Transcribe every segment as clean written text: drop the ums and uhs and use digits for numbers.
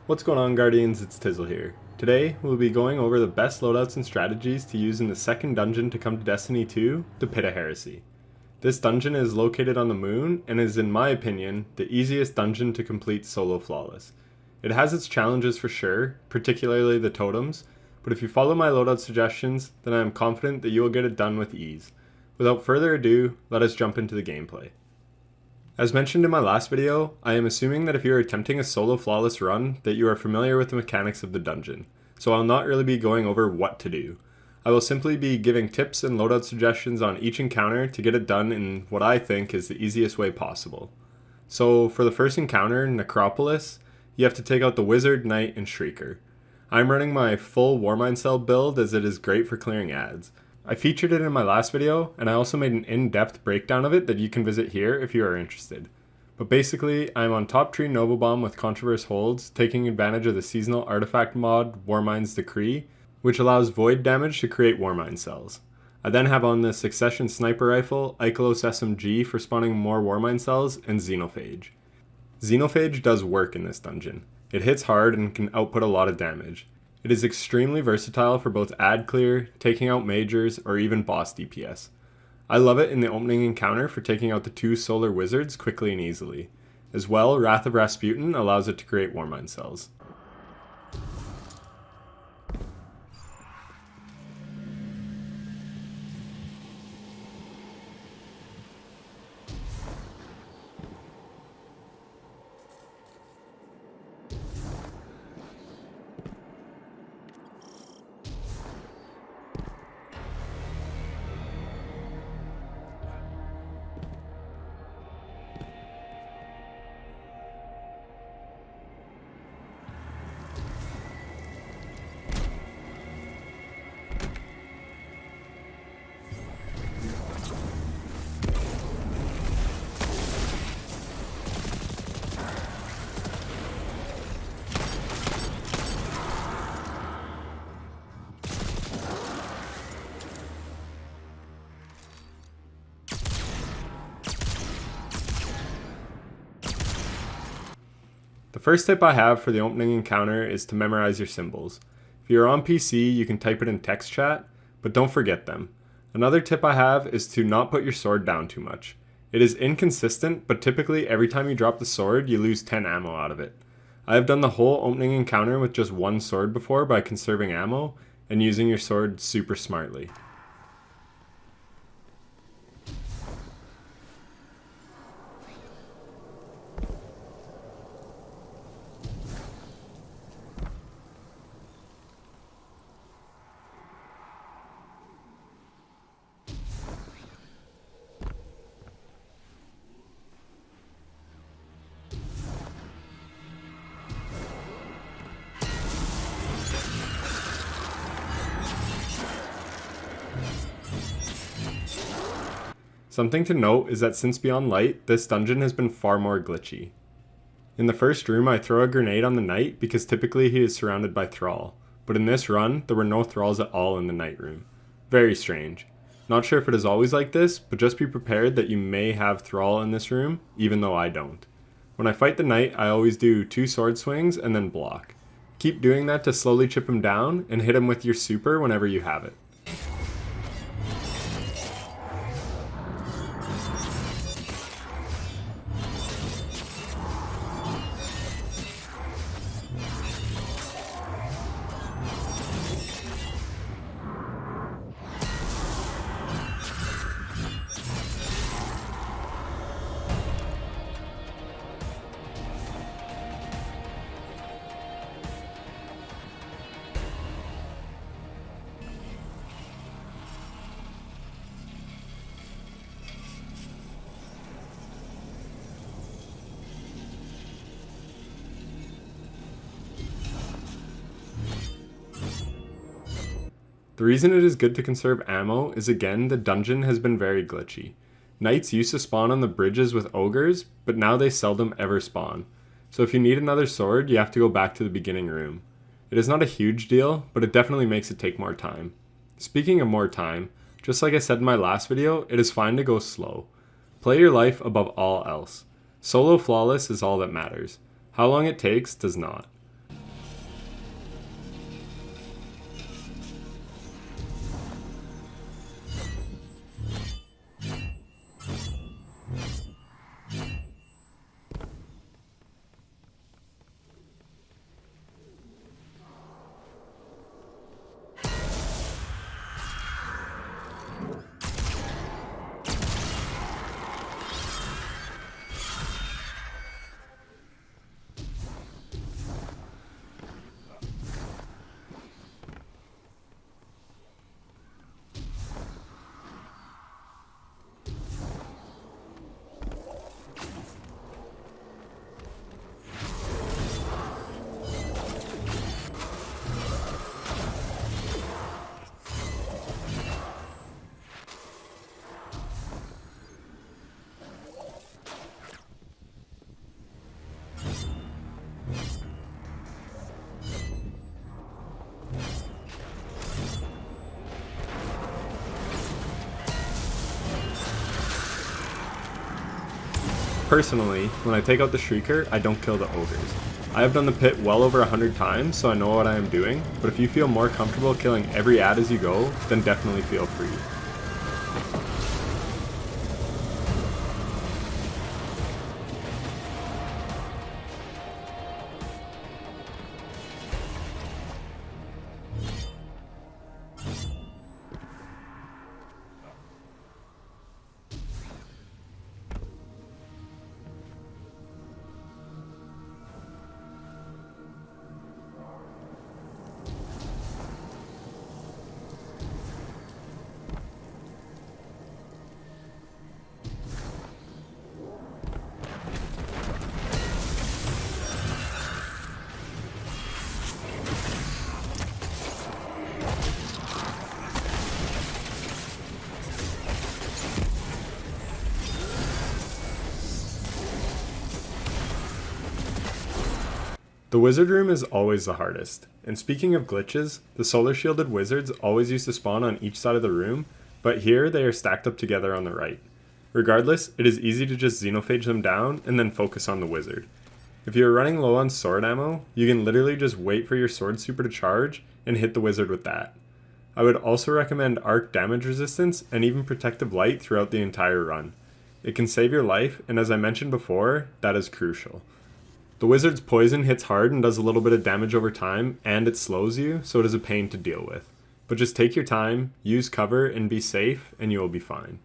What's going on, Guardians? It's Tizzle here. Today, we'll be going over the best loadouts and strategies to use in the second dungeon to come to Destiny 2, the Pit of Heresy. This dungeon is located on the moon and is, in my opinion, the easiest dungeon to complete solo flawless. It has its challenges for sure, particularly the totems, but if you follow my loadout suggestions, then I am confident that you will get it done with ease. Without further ado, let us jump into the gameplay. As mentioned in my last video, I am assuming that if you are attempting a solo flawless run, that you are familiar with the mechanics of the dungeon, so I'll not really be going over what to do. I will simply be giving tips and loadout suggestions on each encounter to get it done in what I think is the easiest way possible. So for the first encounter, Necropolis, you have to take out the Wizard, Knight, and Shrieker. I'm running my full Warmind Cell build as it is great for clearing ads. I featured it in my last video, and I also made an in-depth breakdown of it that you can visit here if you are interested. But basically, I'm on top tree Nova Bomb with Controverse Holds, taking advantage of the seasonal artifact mod Warmind's Decree, which allows void damage to create Warmind cells. I then have on the Succession Sniper Rifle, Ikelos SMG for spawning more Warmind cells, and Xenophage. Xenophage does work in this dungeon. It hits hard and can output a lot of damage. It is extremely versatile for both ad clear, taking out majors, or even boss DPS. I love it in the opening encounter for taking out the two solar wizards quickly and easily. As well, Wrath of Rasputin allows it to create Warmind cells. The first tip I have for the opening encounter is to memorize your symbols. If you're on PC, you can type it in text chat, but don't forget them. Another tip I have is to not put your sword down too much. It is inconsistent, but typically every time you drop the sword, you lose 10 ammo out of it. I have done the whole opening encounter with just one sword before by conserving ammo and using your sword super smartly. Something to note is that since Beyond Light, this dungeon has been far more glitchy. In the first room I throw a grenade on the Knight because typically he is surrounded by Thrall, but in this run there were no Thralls at all in the Knight room. Very strange. Not sure if it is always like this, but just be prepared that you may have Thrall in this room, even though I don't. When I fight the Knight, I always do 2 sword swings and then block. Keep doing that to slowly chip him down and hit him with your super whenever you have it. The reason it is good to conserve ammo is again the dungeon has been very glitchy. Knights used to spawn on the bridges with ogres, but now they seldom ever spawn. So if you need another sword, you have to go back to the beginning room. It is not a huge deal, but it definitely makes it take more time. Speaking of more time, just like I said in my last video, it is fine to go slow. Play your life above all else. Solo flawless is all that matters. How long it takes does not. Personally, when I take out the Shrieker, I don't kill the Ogres. I have done the pit well over 100 times, so I know what I am doing, but if you feel more comfortable killing every ad as you go, then definitely feel free. The wizard room is always the hardest, and speaking of glitches, the solar shielded wizards always used to spawn on each side of the room, but here they are stacked up together on the right. Regardless, it is easy to just xenophage them down and then focus on the wizard. If you are running low on sword ammo, you can literally just wait for your sword super to charge and hit the wizard with that. I would also recommend arc damage resistance and even protective light throughout the entire run. It can save your life, and as I mentioned before, that is crucial. The wizard's poison hits hard and does a little bit of damage over time, and it slows you, so it is a pain to deal with. But just take your time, use cover, and be safe, and you will be fine.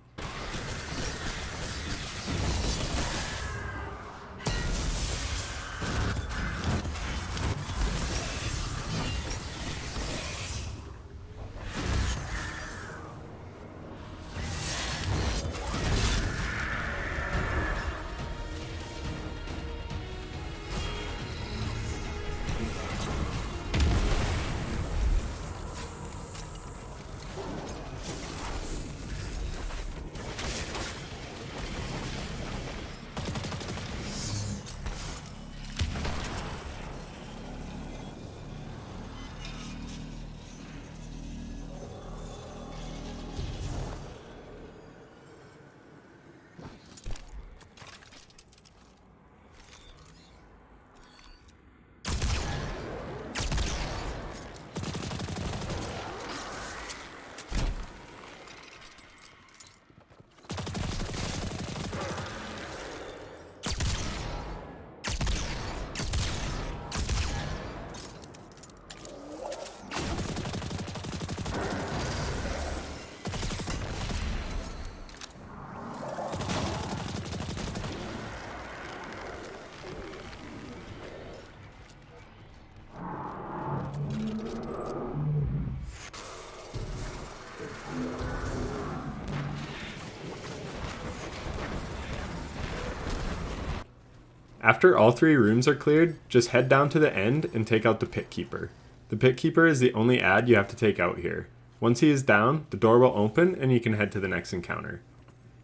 After all 3 rooms are cleared, just head down to the end and take out the Pit Keeper. The Pit Keeper is the only ad you have to take out here. Once he is down, the door will open and you can head to the next encounter.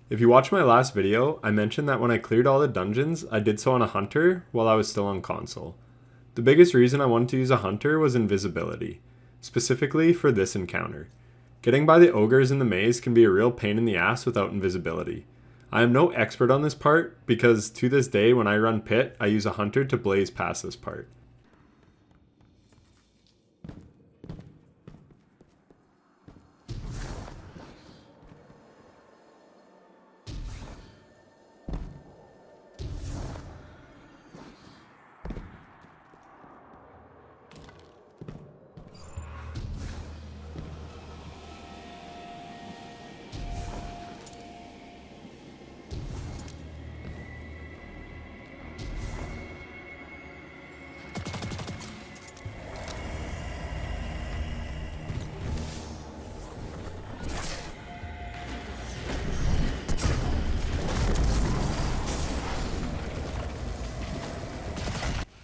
If you watched my last video, I mentioned that when I cleared all the dungeons, I did so on a hunter while I was still on console. The biggest reason I wanted to use a hunter was invisibility, specifically for this encounter. Getting by the ogres in the maze can be a real pain in the ass without invisibility. I am no expert on this part because to this day when I run pit, I use a hunter to blaze past this part.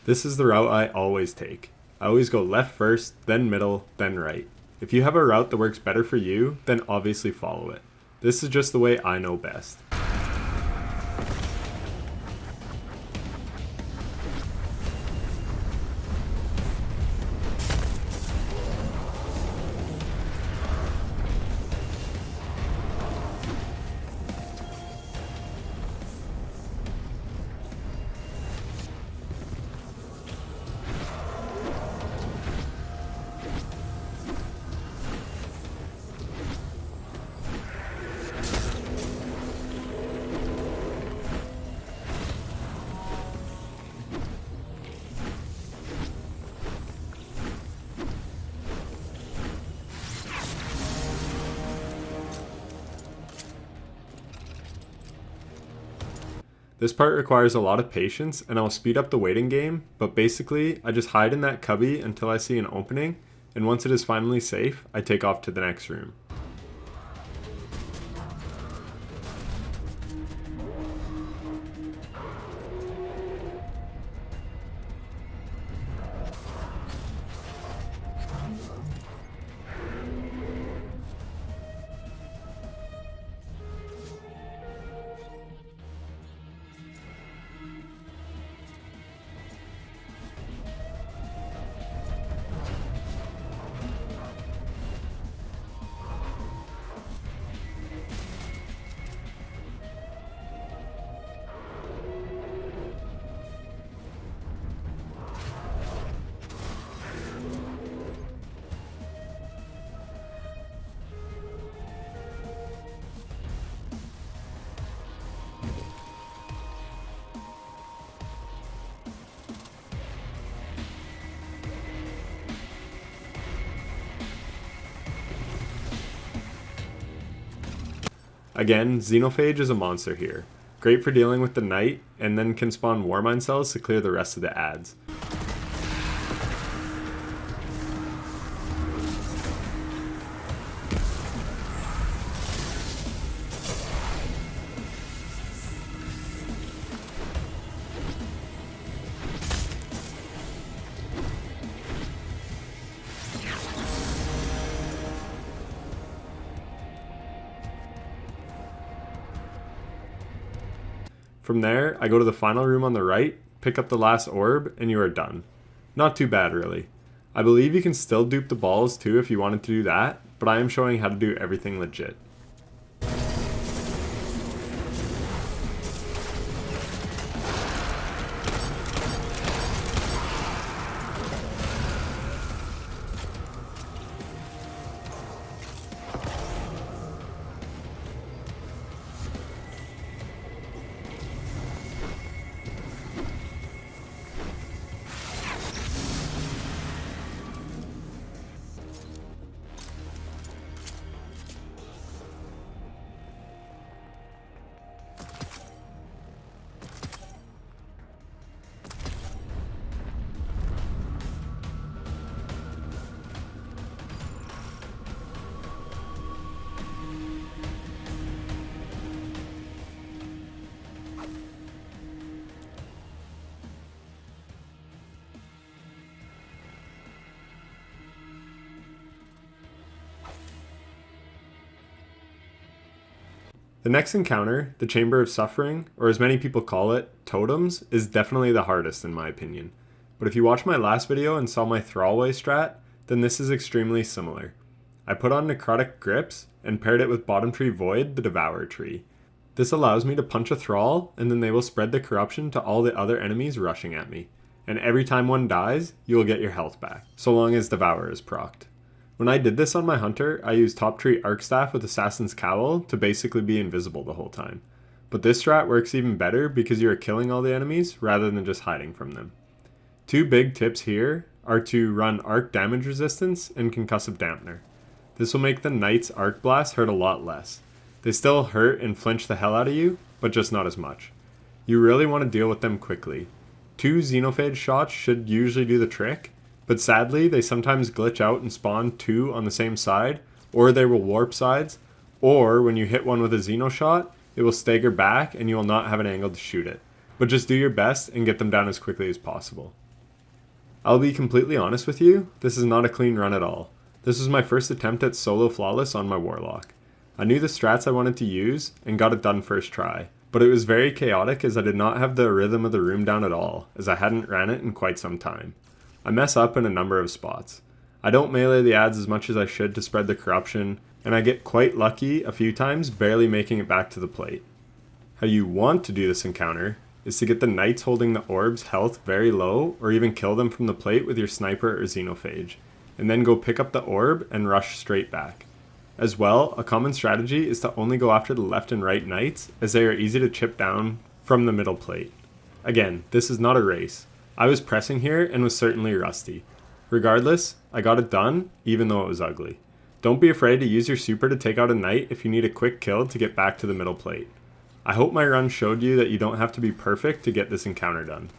This is the route I always take. I always go left first, then middle, then right. If you have a route that works better for you, then obviously follow it. This is just the way I know best. This part requires a lot of patience and I'll speed up the waiting game, but basically I just hide in that cubby until I see an opening, and once it is finally safe, I take off to the next room. Again, Xenophage is a monster here. Great for dealing with the knight, and then can spawn Warmind cells to clear the rest of the adds. From there, I go to the final room on the right, pick up the last orb, and you are done. Not too bad, really. I believe you can still dupe the balls too if you wanted to do that, but I am showing how to do everything legit. The next encounter, the Chamber of Suffering, or as many people call it, Totems, is definitely the hardest in my opinion. But if you watched my last video and saw my Thrallway strat, then this is extremely similar. I put on Necrotic Grips and paired it with Bottom Tree Void, the Devourer tree. This allows me to punch a Thrall, and then they will spread the corruption to all the other enemies rushing at me. And every time one dies, you will get your health back, so long as Devourer is procced. When I did this on my hunter, I used Top Tree Arcstaff with Assassin's Cowl to basically be invisible the whole time. But this strat works even better because you are killing all the enemies rather than just hiding from them. Two big tips here are to run Arc Damage Resistance and Concussive Dampener. This will make the Knight's Arc Blast hurt a lot less. They still hurt and flinch the hell out of you, but just not as much. You really want to deal with them quickly. 2 Xenophage shots should usually do the trick, but sadly, they sometimes glitch out and spawn 2 on the same side, or they will warp sides, or when you hit one with a Xeno shot, it will stagger back and you will not have an angle to shoot it. But just do your best and get them down as quickly as possible. I'll be completely honest with you, this is not a clean run at all. This was my first attempt at solo flawless on my Warlock. I knew the strats I wanted to use and got it done first try, but it was very chaotic as I did not have the rhythm of the room down at all, as I hadn't ran it in quite some time. I mess up in a number of spots. I don't melee the adds as much as I should to spread the corruption, and I get quite lucky a few times barely making it back to the plate. How you want to do this encounter is to get the knights holding the orb's health very low, or even kill them from the plate with your sniper or xenophage, and then go pick up the orb and rush straight back. As well, a common strategy is to only go after the left and right knights, as they are easy to chip down from the middle plate. Again, this is not a race. I was pressing here and was certainly rusty. Regardless, I got it done, even though it was ugly. Don't be afraid to use your super to take out a knight if you need a quick kill to get back to the middle plate. I hope my run showed you that you don't have to be perfect to get this encounter done.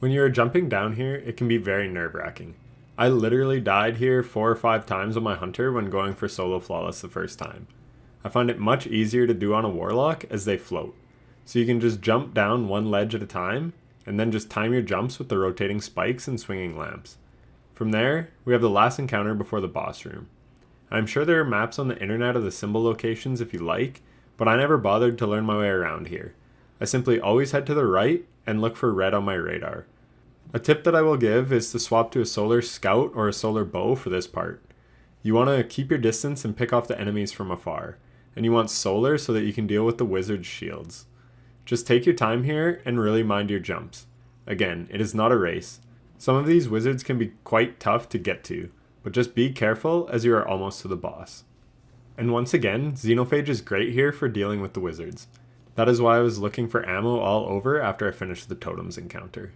When you are jumping down here, it can be very nerve-wracking. I literally died here 4 or 5 times on my hunter when going for solo flawless the first time. I find it much easier to do on a warlock as they float, so you can just jump down one ledge at a time, and then just time your jumps with the rotating spikes and swinging lamps. From there, we have the last encounter before the boss room. I'm sure there are maps on the internet of the symbol locations if you like, but I never bothered to learn my way around here. I simply always head to the right and look for red on my radar. A tip that I will give is to swap to a solar scout or a solar bow for this part. You want to keep your distance and pick off the enemies from afar, and you want solar so that you can deal with the wizard's shields. Just take your time here and really mind your jumps. Again, it is not a race. Some of these wizards can be quite tough to get to, but just be careful as you are almost to the boss. And once again, Xenophage is great here for dealing with the wizards. That is why I was looking for ammo all over after I finished the Totems encounter.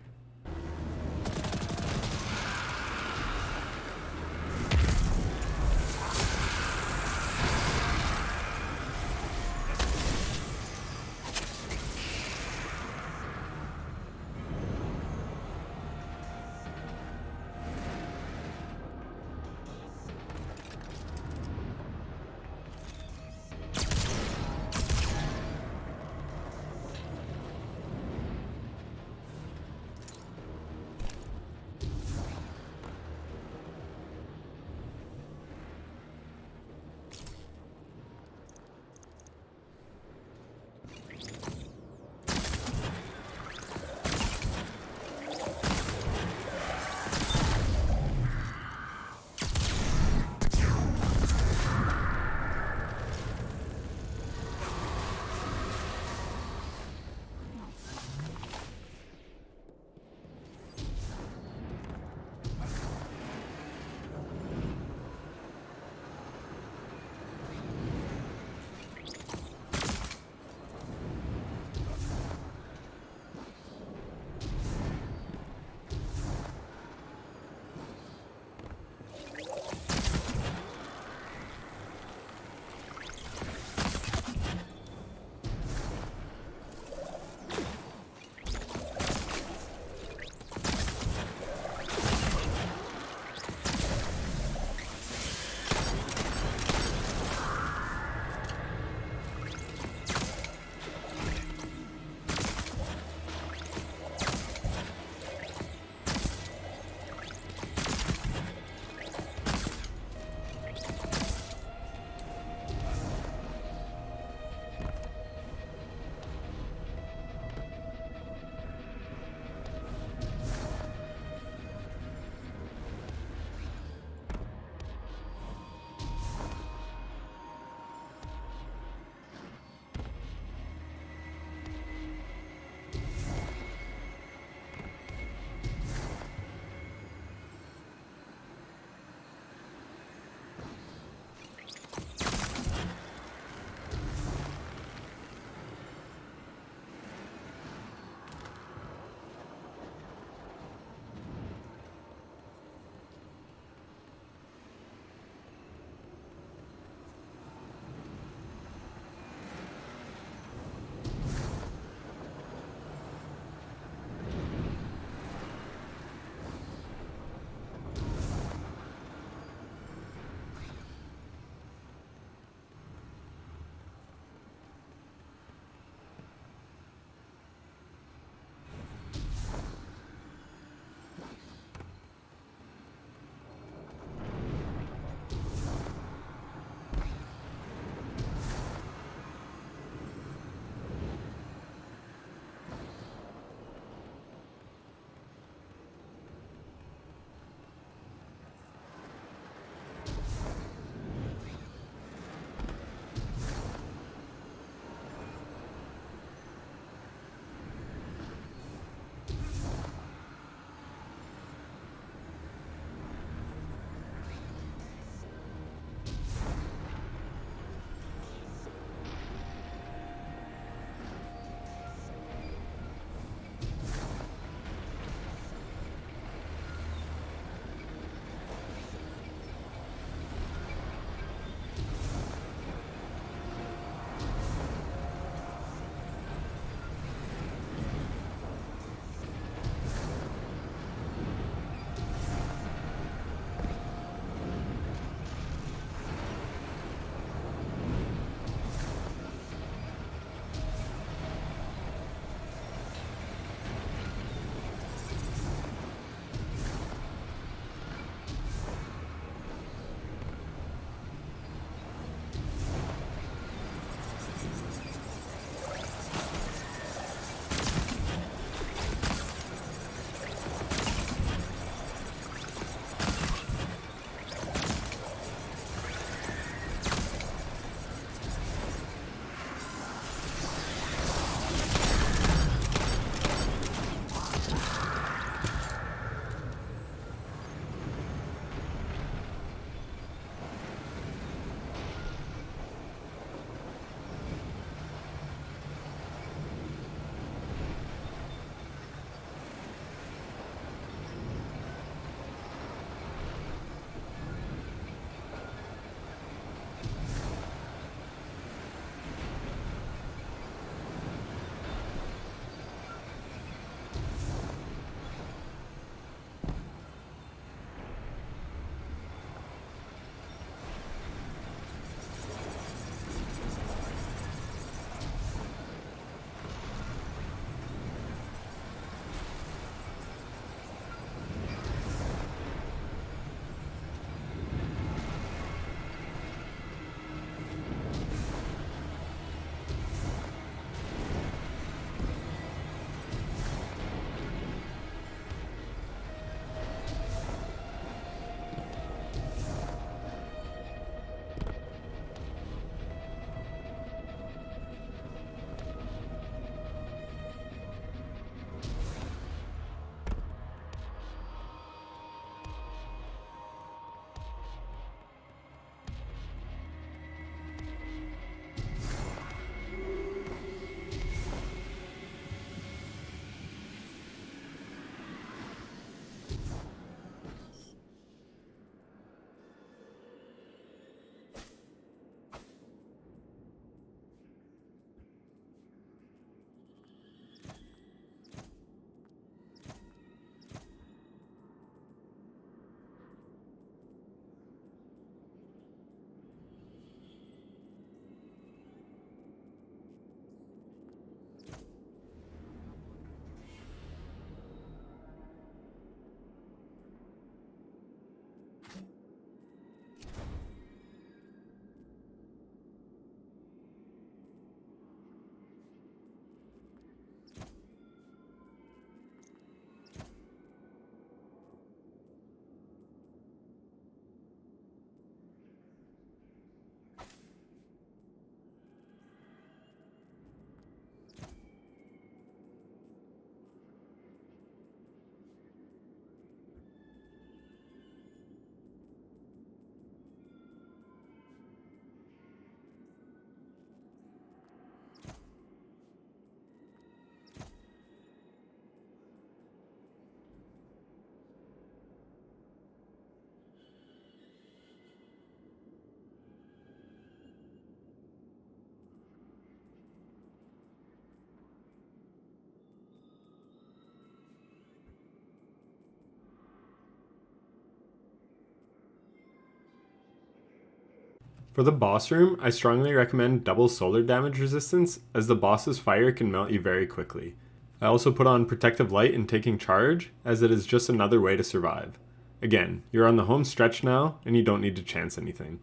For the boss room, I strongly recommend double solar damage resistance, as the boss's fire can melt you very quickly. I also put on protective light and taking charge, as it is just another way to survive. Again, you're on the home stretch now, and you don't need to chance anything.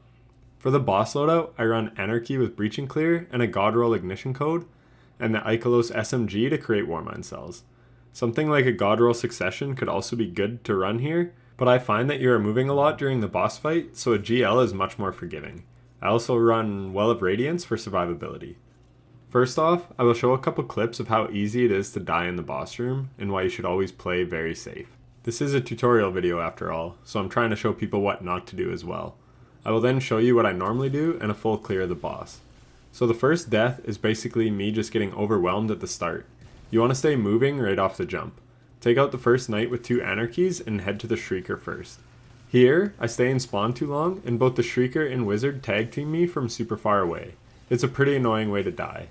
For the boss loadout, I run Anarchy with Breach and Clear and a Godroll Ignition Code, and the Ikelos SMG to create Warmind cells. Something like a Godroll Succession could also be good to run here, but I find that you are moving a lot during the boss fight, so a GL is much more forgiving. I also run Well of Radiance for survivability. First off, I will show a couple clips of how easy it is to die in the boss room, and why you should always play very safe. This is a tutorial video after all, so I'm trying to show people what not to do as well. I will then show you what I normally do and a full clear of the boss. So the first death is basically me just getting overwhelmed at the start. You want to stay moving right off the jump. Take out the first knight with 2 anarchies and head to the Shrieker first. Here, I stay in spawn too long, and both the Shrieker and Wizard tag team me from super far away. It's a pretty annoying way to die.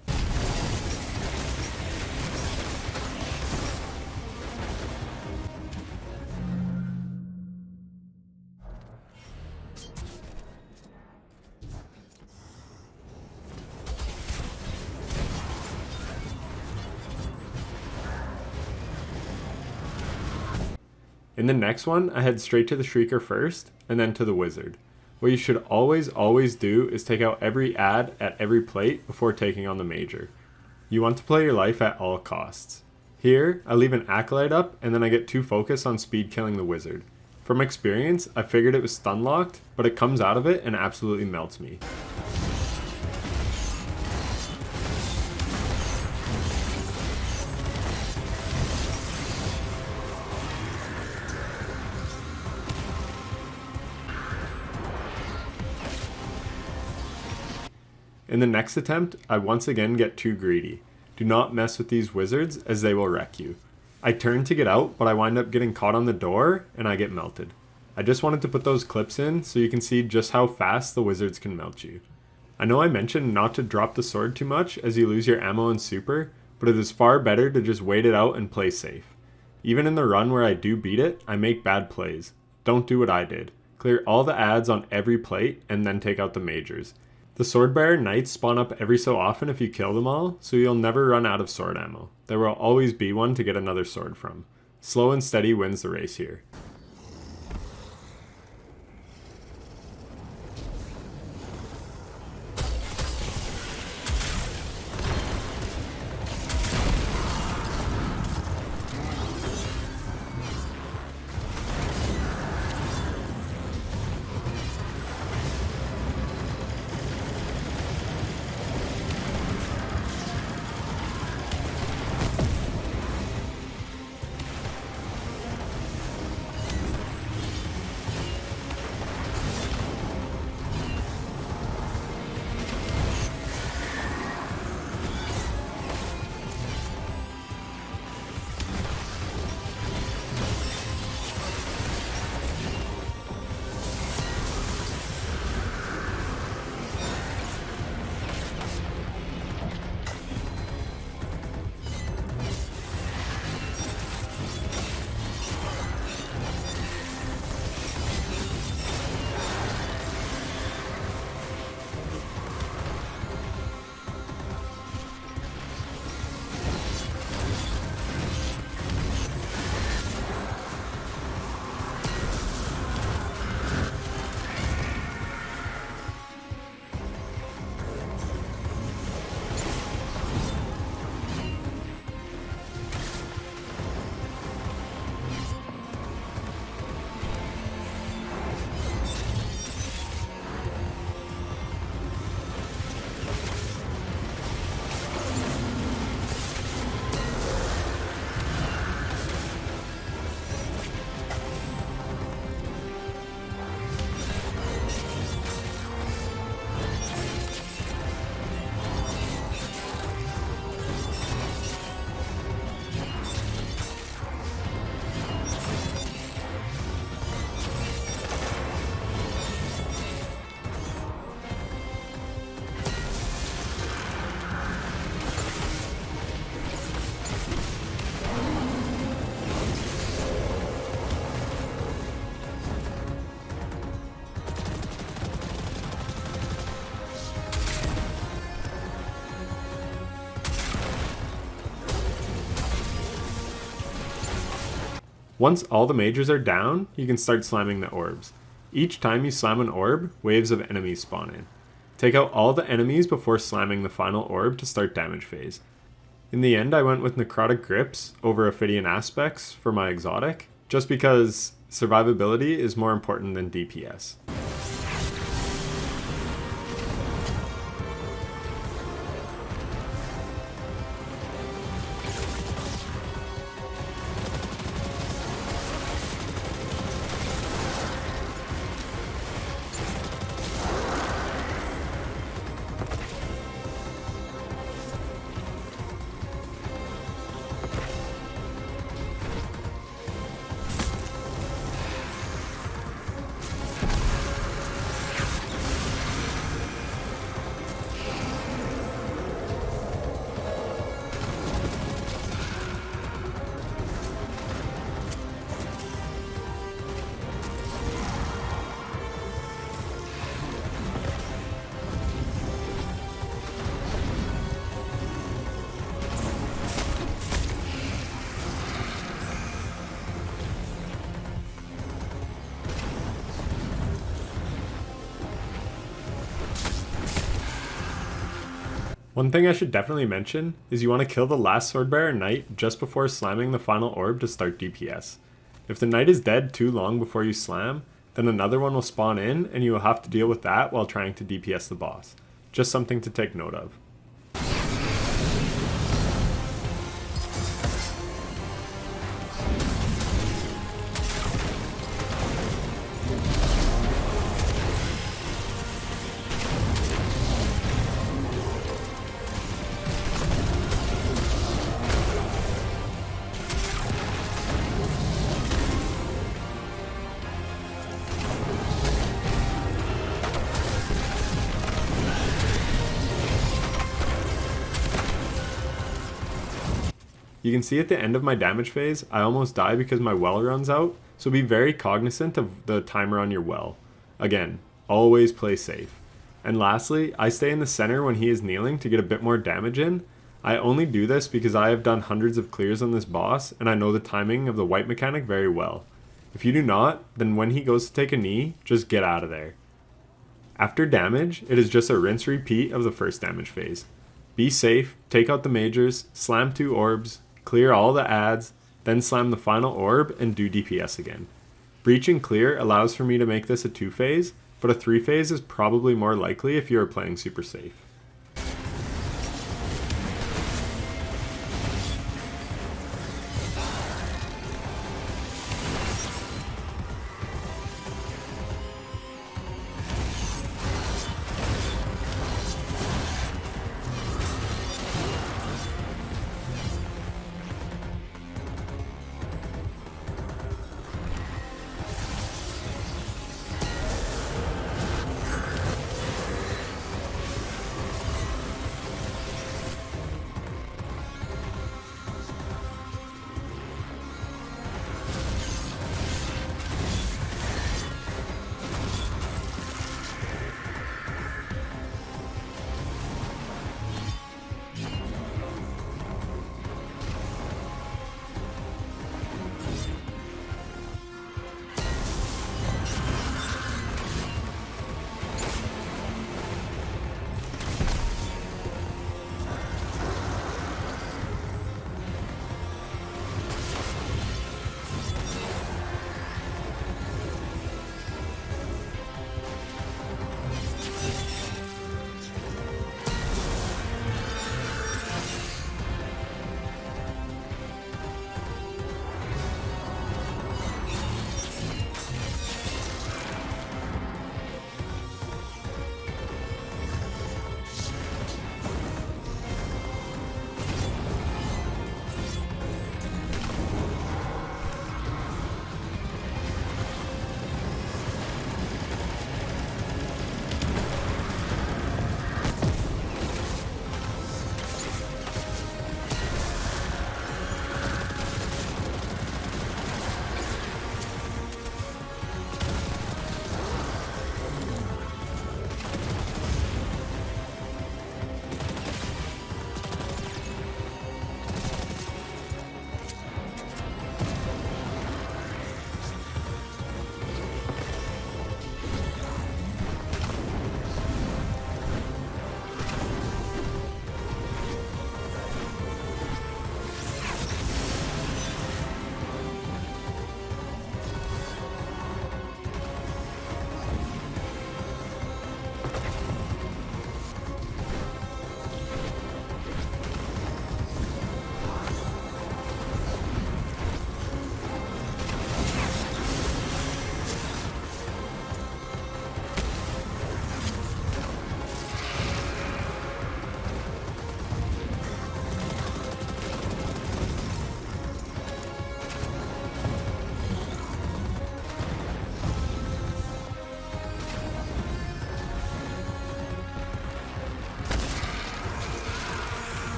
In the next one, I head straight to the Shrieker first, and then to the Wizard. What you should always do is take out every ad at every plate before taking on the Major. You want to play your life at all costs. Here, I leave an Acolyte up, and then I get 2 focus on speed killing the Wizard. From experience, I figured it was stun locked, but it comes out of it and absolutely melts me. In the next attempt, I once again get too greedy. Do not mess with these wizards, as they will wreck you. I turn to get out, but I wind up getting caught on the door, and I get melted. I just wanted to put those clips in so you can see just how fast the wizards can melt you. I know I mentioned not to drop the sword too much as you lose your ammo and super, but it is far better to just wait it out and play safe. Even in the run where I do beat it, I make bad plays. Don't do what I did. Clear all the ads on every plate, and then take out the majors. The Swordbearer Knights spawn up every so often if you kill them all, so you'll never run out of sword ammo. There will always be one to get another sword from. Slow and steady wins the race here. Once all the mages are down, you can start slamming the orbs. Each time you slam an orb, waves of enemies spawn in. Take out all the enemies before slamming the final orb to start damage phase. In the end, I went with Necrotic Grips over Ophidian Aspects for my exotic, just because survivability is more important than DPS. One thing I should definitely mention is you want to kill the last Swordbearer Knight just before slamming the final orb to start DPS. If the Knight is dead too long before you slam, then another one will spawn in and you will have to deal with that while trying to DPS the boss. Just something to take note of. You can see at the end of my damage phase, I almost die because my well runs out, so be very cognizant of the timer on your well. Again, always play safe. And lastly, I stay in the center when he is kneeling to get a bit more damage in. I only do this because I have done hundreds of clears on this boss, and I know the timing of the wipe mechanic very well. If you do not, then when he goes to take a knee, just get out of there. After damage, it is just a rinse repeat of the first damage phase. Be safe, take out the majors, slam 2 orbs, clear all the adds, then slam the final orb and do DPS again. Breach and clear allows for me to make this a 2-phase, but a 3-phase is probably more likely if you are playing super safe.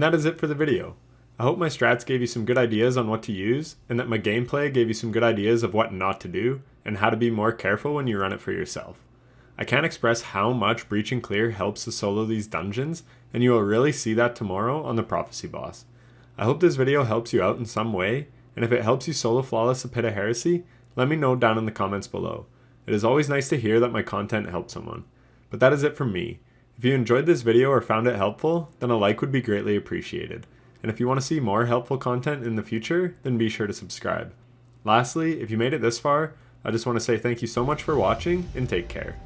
And that is it for the video. I hope my strats gave you some good ideas on what to use, and that my gameplay gave you some good ideas of what not to do, and how to be more careful when you run it for yourself. I can't express how much Breach and Clear helps to solo these dungeons, and you will really see that tomorrow on the Prophecy boss. I hope this video helps you out in some way, and if it helps you solo flawless a Pit of Heresy, let me know down in the comments below. It is always nice to hear that my content helped someone. But that is it from me. If you enjoyed this video or found it helpful, then a like would be greatly appreciated. And if you want to see more helpful content in the future, then be sure to subscribe. Lastly, if you made it this far, I just want to say thank you so much for watching, and take care.